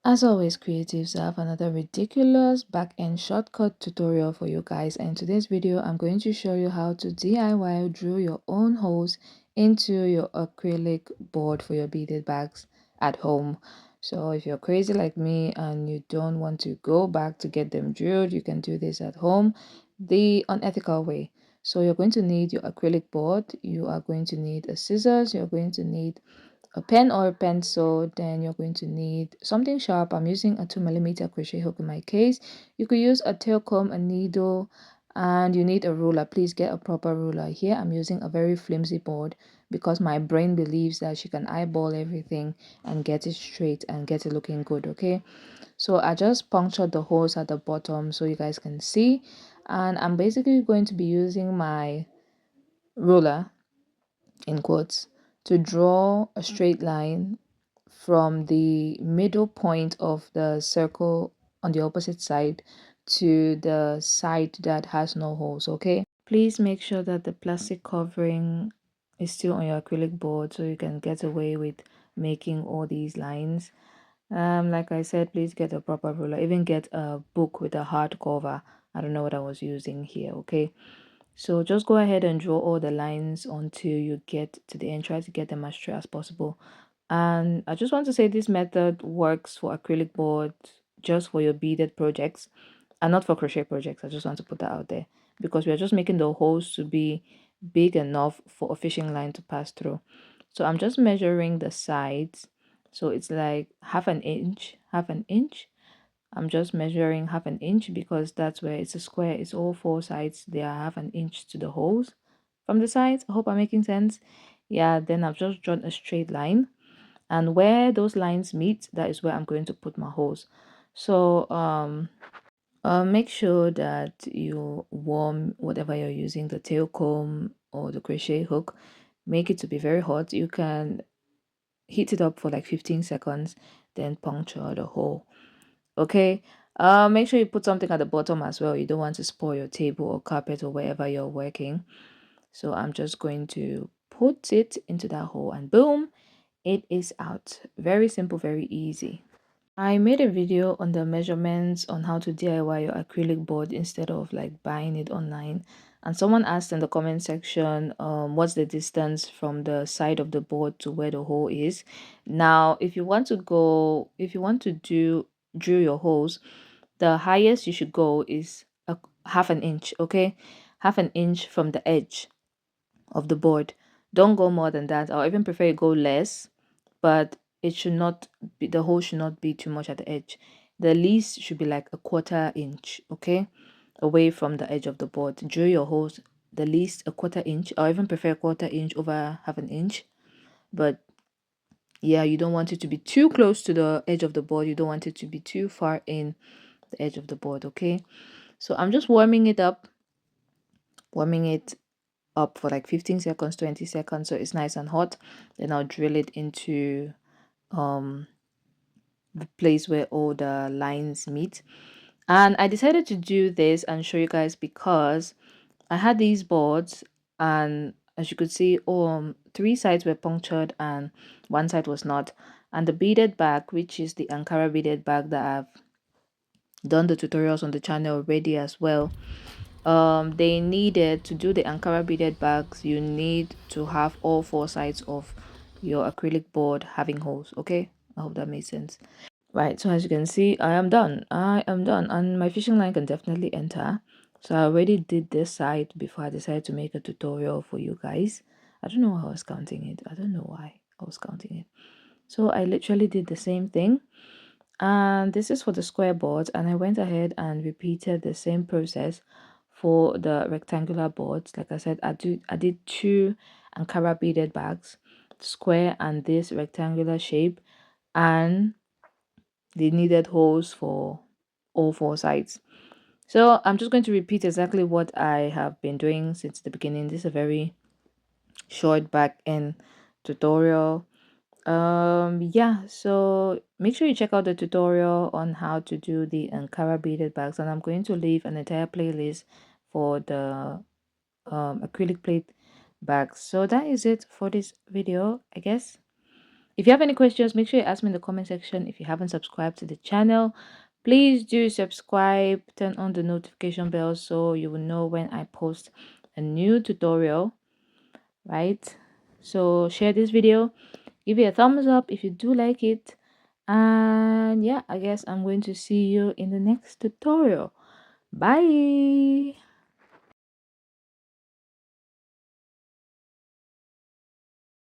As always, creatives, I have another ridiculous back-end shortcut tutorial for you guys, and in today's video I'm going to show you how to DIY drill your own holes into your acrylic board for your beaded bags at home. So if you're crazy like me and you don't want to go back to get them drilled, you can do this at home the unethical way. So you're going to need your acrylic board, you are going to need a scissors, you're going to need a pen or a pencil. Then you're going to need something sharp. I'm using a 2mm crochet hook in my case. You could use a tail comb, a needle, and you need a ruler. Please get a proper ruler. Here I'm using a very flimsy board because my brain believes that she can eyeball everything and get it straight and get it looking good. Okay, so I just punctured the holes at the bottom so you guys can see, and I'm basically going to be using my ruler in quotes to draw a straight line from the middle point of the circle on the opposite side to the side that has no holes. Okay, please make sure that the plastic covering is still on your acrylic board so you can get away with making all these lines. Like I said, please get a proper ruler, even get a book with a hard cover. I don't know what I was using here. Okay, so just go ahead and draw all the lines until you get to the end. Try to get them as straight as possible. And I just want to say this method works for acrylic boards, just for your beaded projects and not for crochet projects. I just want to put that out there because we are just making the holes to be big enough for a fishing line to pass through. So I'm just measuring the sides. So it's like half an inch, half an inch. I'm just measuring half an inch because that's where it's a square. It's all four sides. They are half an inch to the holes from the sides. I hope I'm making sense. Yeah, then I've just drawn a straight line. And where those lines meet, that is where I'm going to put my holes. So make sure that you warm whatever you're using, the tail comb or the crochet hook. Make it to be very hot. You can heat it up for like 15 seconds, then puncture the hole. Okay, make sure you put something at the bottom as well. You don't want to spoil your table or carpet or wherever you're working. So I'm just going to put it into that hole and boom, it is out. Very simple, very easy. I made a video on the measurements on how to DIY your acrylic board instead of like buying it online. And someone asked in the comment section, what's the distance from the side of the board to where the hole is. Now, if you want to go, if you want to drill your holes, the highest you should go is half an inch, okay? Half an inch from the edge of the board. Don't go more than that. I'll even prefer you go less, but it should not be, the hole should not be too much at the edge. The least should be like a quarter inch, okay, away from the edge of the board. Drill your holes the least a quarter inch, or even prefer a quarter inch over half an inch. But yeah, you don't want it to be too close to the edge of the board. You don't want it to be too far in the edge of the board, okay? So I'm just warming it up for like 15 seconds, 20 seconds, so it's nice and hot. Then I'll drill it into the place where all the lines meet. And I decided to do this and show you guys because I had these boards, and as you could see, three sides were punctured and one side was not. And the beaded bag, which is the Ankara beaded bag that I've done the tutorials on the channel already as well, they needed to do the Ankara beaded bags, you need to have all four sides of your acrylic board having holes. Okay, I hope that makes sense. Right, so as you can see, I am done and my fishing line can definitely enter. So I already did this side before I decided to make a tutorial for you guys. I don't know why I was counting it. I don't know why I was counting it. So I literally did the same thing, and this is for the square boards, and I went ahead and repeated the same process for the rectangular boards. Like I said, I did two Ankara beaded bags, square and this rectangular shape, and the needed holes for all four sides. So I'm just going to repeat exactly what I have been doing since the beginning. This is a very short back end tutorial. Yeah, so make sure you check out the tutorial on how to do the Ankara beaded bags, and I'm going to leave an entire playlist for the acrylic plate bags. So that is it for this video, I guess. If you have any questions, make sure you ask me in the comment section. If you haven't subscribed to the channel, please do subscribe, turn on the notification bell so you will know when I post a new tutorial, right? So share this video, give it a thumbs up if you do like it, and yeah, I guess I'm going to see you in the next tutorial. Bye.